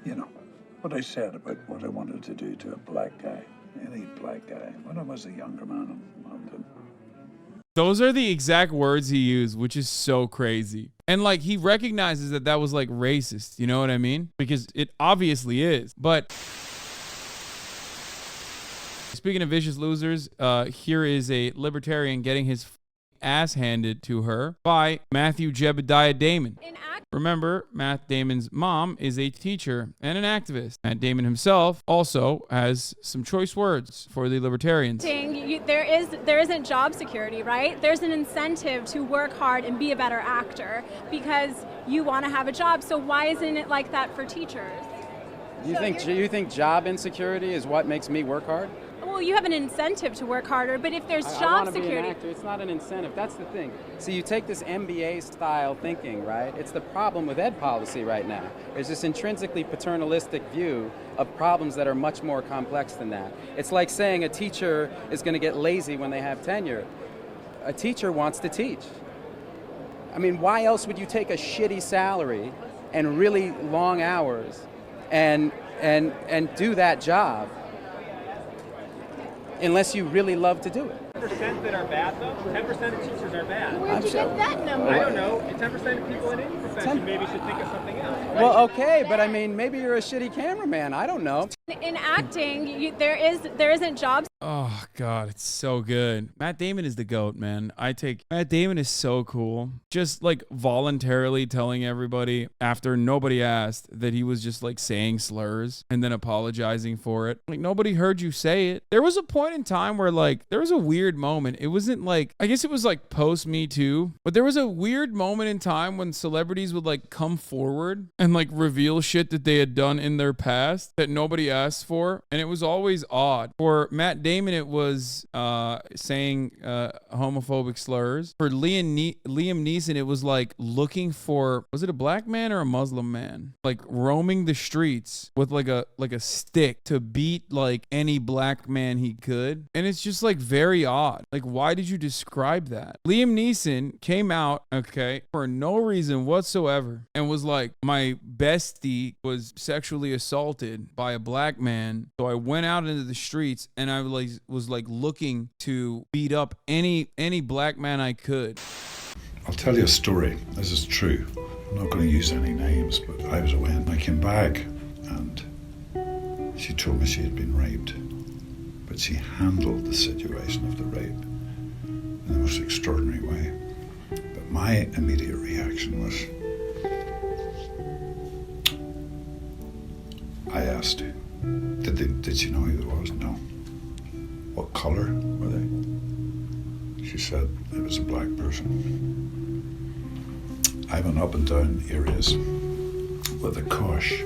you know, what I said about what I wanted to do to a black guy, any black guy, when I was a younger man in London. Those are the exact words he used, which is so crazy. And like, he recognizes that that was like racist, you know what I mean? Because it obviously is. But speaking of vicious losers, here is a libertarian getting his ass handed to her by Matthew Jebediah Damon. Remember, Matt Damon's mom is a teacher and an activist. Matt Damon himself also has some choice words for the libertarians. There isn't job security, right? There's an incentive to work hard and be a better actor because you want to have a job. So why isn't it like that for teachers? You think job insecurity is what makes me work hard? Well, you have an incentive to work harder, but if there's I job wanna be an security... actor. It's not an incentive. That's the thing. See, you take this MBA-style thinking, right? It's the problem with ed policy right now. There's this intrinsically paternalistic view of problems that are much more complex than that. It's like saying a teacher is going to get lazy when they have tenure. A teacher wants to teach. I mean, why else would you take a shitty salary and really long hours and do that job unless you really love to do it? 10% that are bad, though? 10% of teachers are bad. Where'd you get that number? I don't know. 10% of people in any profession maybe should think of something else. Right? Well, okay, but I mean, maybe you're a shitty cameraman. I don't know. In acting, there isn't job. Oh, God, it's so good. Matt Damon is the GOAT, man. Matt Damon is so cool. Just like voluntarily telling everybody after nobody asked that he was just like saying slurs and then apologizing for it. Like, nobody heard you say it. There was a point in time where like, there was a weird moment. It wasn't like, I guess it was like post Me Too, but there was a weird moment in time when celebrities would like come forward and like reveal shit that they had done in their past that nobody asked for. And it was always odd. For Matt Damon, it was saying homophobic slurs. For Liam Neeson, it was like looking for, was it a black man or a Muslim man? Like roaming the streets with like a stick to beat like any black man he could. And it's just like very odd. Like, why did you describe that? Liam Neeson came out, okay, for no reason whatsoever and was like, my bestie was sexually assaulted by a black man. So I went out into the streets and I was like looking to beat up any black man I could. I'll tell you a story. This is true. I'm not going to use any names, but I was away and I came back and she told me she had been raped. But she handled the situation of the rape in the most extraordinary way. But my immediate reaction was, I asked her, did she know who it was? No. What color were they? She said it was a black person. I went up and down areas with a cosh,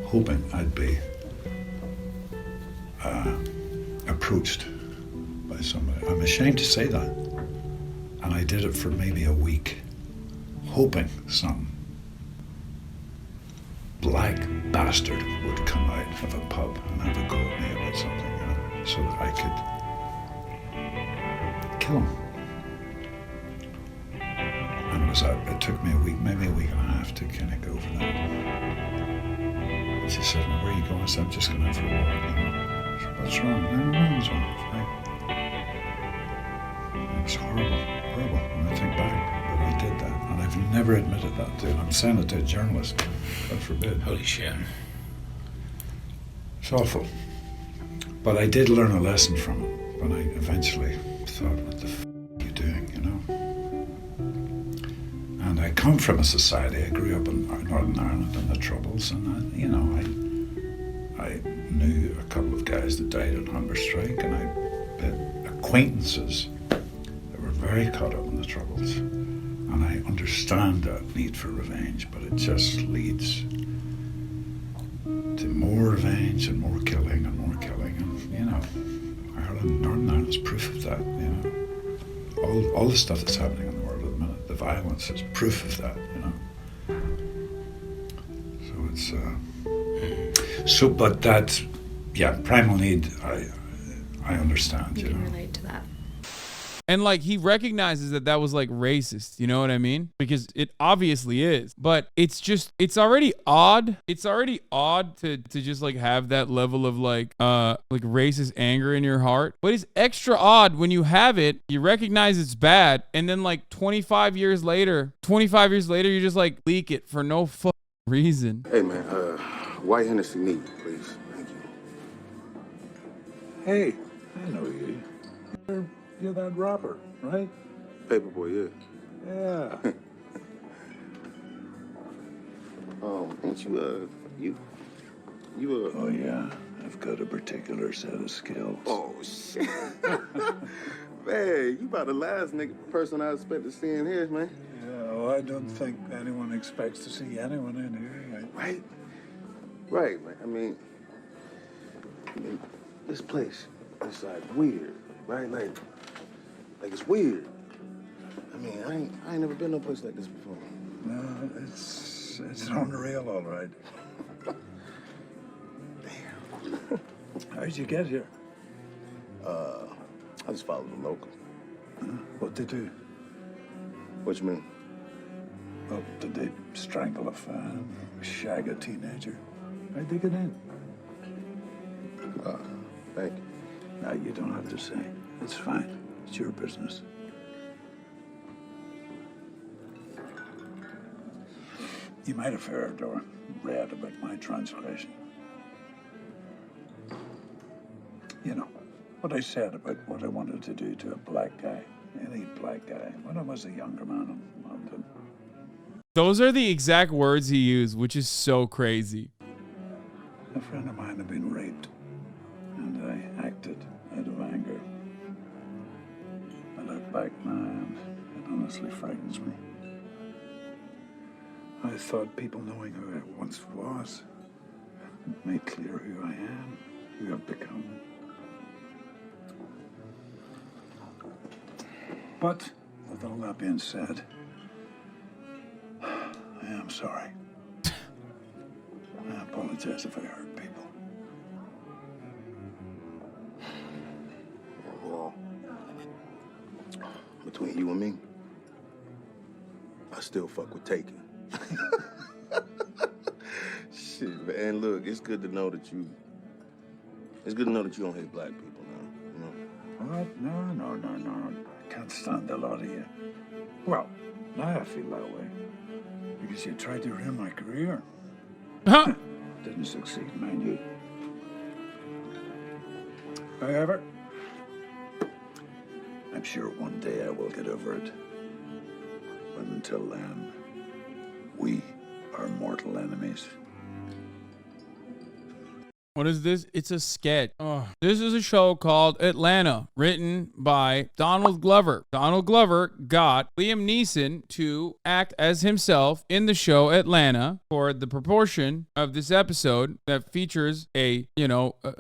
hoping I'd be approached by somebody. I'm ashamed to say that. And I did it for maybe a week, hoping some black bastard would come out of a pub and have a go at me about something, you know, so that I could kill him. And it took me a week, maybe a week and a half to kind of go for that. And she said, well, where are you going? I said, I'm just going out for a walk, you know. She said, what's wrong? Nothing's wrong, it's fine. It was horrible when I think back that I did that. And I've never admitted that to, and I'm saying it to a journalist, God forbid. Holy shit. It's awful. But I did learn a lesson from it when I eventually thought, what the f*** are you doing, you know? And I come from a society, I grew up in Northern Ireland in the Troubles, and I knew a couple of guys that died on hunger strike, and I had acquaintances that were very caught up in the Troubles. And I understand that need for revenge, but it just leads to more revenge and more killing and more killing. And, you know, Ireland, Northern Ireland is proof of that, you know. All the stuff that's happening in the world at the minute, the violence is proof of that, you know. So it's, but that, yeah, primal need, I understand, you know. Relate to that. And like he recognizes that was like racist, you know what I mean? Because it obviously is. But it's already odd. It's already odd to just like have that level of like racist anger in your heart. But it's extra odd when you have it, you recognize it's bad, and then like 25 years later, you just like leak it for no fucking reason. Hey man, white Hennessy neat, please. Thank you. Hey, I know you. You're that rapper, right? Paperboy, yeah. Yeah. Ain't you, Oh, yeah. I've got a particular set of skills. Oh, shit. Man, you about the last person I expect to see in here, man. Yeah, well, I don't think anyone expects to see anyone in here. Right? Right, man. I mean, this place is like weird, right? Like it's weird. I mean, I ain't never been no place like this before. No, it's unreal, all right. Damn. How'd you get here? I just followed the local. What'd they do? What you mean? Oh, did they strangle a fan? Shag a teenager? How'd they get in? Thank you. No, you don't have to say. It's fine. It's your business. You might have heard or read about my translation. You know, what I said about what I wanted to do to a black guy, any black guy, when I was a younger man in London. Those are the exact words he used, which is so crazy. A friend of mine had been raped, and I acted out of anger. I look back now, and it honestly frightens me. I thought people knowing who I once was made clear who I am, who I've become. But with all that being said, I am sorry. I apologize if I hurt people. Well, between you and me, I still fuck with taking. Shit, man. Look, it's good to know that you don't hate black people now, you know? What? No. I can't stand a lot of you. Well, now I feel that way. Because you tried to ruin my career. Huh? Didn't succeed, mind you. However, I'm sure one day I will get over it. But until then, we are mortal enemies. What is this? It's a sketch. Oh. This is a show called Atlanta, written by Donald Glover. Donald Glover got Liam Neeson to act as himself in the show Atlanta for the proportion of this episode that features a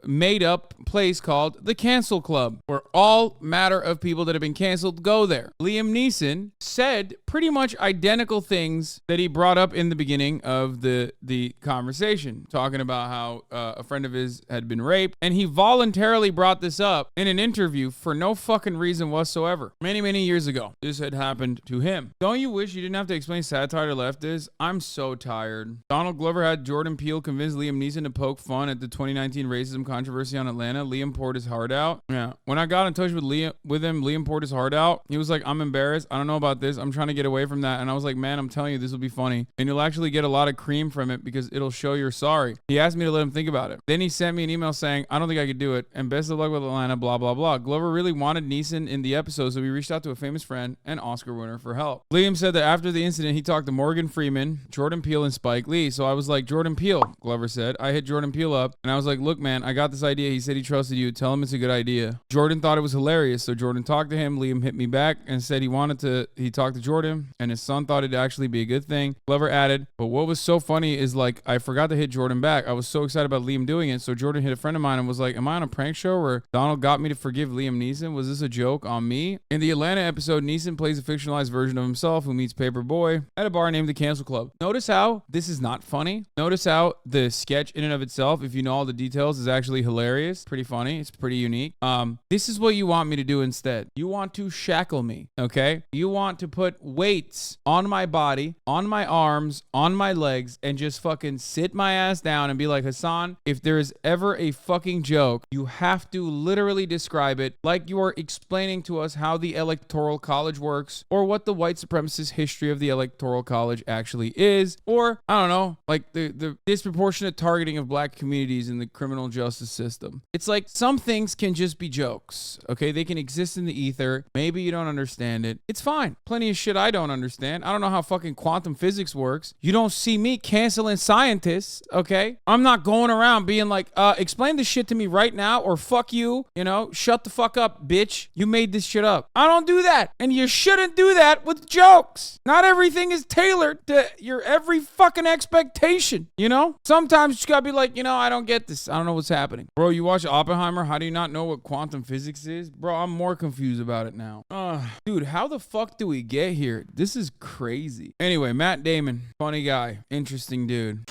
made-up place called the Cancel Club, where all matter of people that have been canceled go there. Liam Neeson said pretty much identical things that he brought up in the beginning of the conversation, talking about how a friend of his had been raped, and he voluntarily brought this up in an interview for no fucking reason whatsoever. Many years ago, this had happened to him. Don't you wish you didn't have to explain satire to leftists? I'm so tired. Donald Glover had Jordan Peele convince Liam Neeson to poke fun at the 2019 racism controversy on Atlanta. Liam poured his heart out. Yeah. When I got in touch with Liam poured his heart out. He was like, I'm embarrassed. I don't know about this. I'm trying to get away from that. And I was like, man, I'm telling you, this will be funny. And you'll actually get a lot of cream from it because it'll show you're sorry. He asked me to let him think about it. Then he sent me an email saying, I don't think I could do it. And best of luck with Atlanta, blah, blah, blah. Glover really wanted Neeson in the episode, so he reached out to a famous friend and Oscar winner for help. Liam said that after the incident, he talked to Morgan Freeman, Jordan Peele, and Spike Lee. So I was like, Jordan Peele, Glover said. I hit Jordan Peele up and I was like, look, man, I got this idea. He said he trusted you. Tell him it's a good idea. Jordan thought it was hilarious. So Jordan talked to him. Liam hit me back and said he talked to Jordan and his son thought it'd actually be a good thing. Glover added, but what was so funny is like, I forgot to hit Jordan back. I was so excited about Liam doing doing it. So Jordan hit a friend of mine and was like, am I on a prank show where Donald got me to forgive Liam Neeson? Was this a joke on me? In the Atlanta episode, Neeson plays a fictionalized version of himself who meets Paper Boy at a bar named the Cancel Club. Notice how this is not funny. Notice how the sketch in and of itself, if you know all the details, is actually hilarious. Pretty funny. It's pretty unique. This is what you want me to do instead. You want to shackle me, okay? You want to put weights on my body, on my arms, on my legs, and just fucking sit my ass down and be like, Hasan, if there is ever a fucking joke, you have to literally describe it like you are explaining to us how the Electoral College works, or what the white supremacist history of the Electoral College actually is, or, I don't know, like the disproportionate targeting of black communities in the criminal justice system. It's like some things can just be jokes, okay? They can exist in the ether. Maybe you don't understand it. It's fine. Plenty of shit I don't understand. I don't know how fucking quantum physics works. You don't see me canceling scientists, okay? I'm not going around being like, explain this shit to me right now, or fuck you, you know, shut the fuck up, bitch. You made this shit up. I don't do that. And you shouldn't do that with jokes. Not everything is tailored to your every fucking expectation, you know? Sometimes you just gotta be like, you know, I don't get this. I don't know what's happening. Bro, you watch Oppenheimer? How do you not know what quantum physics is? Bro, I'm more confused about it now. Dude, how the fuck do we get here? This is crazy. Anyway, Matt Damon, funny guy, interesting dude.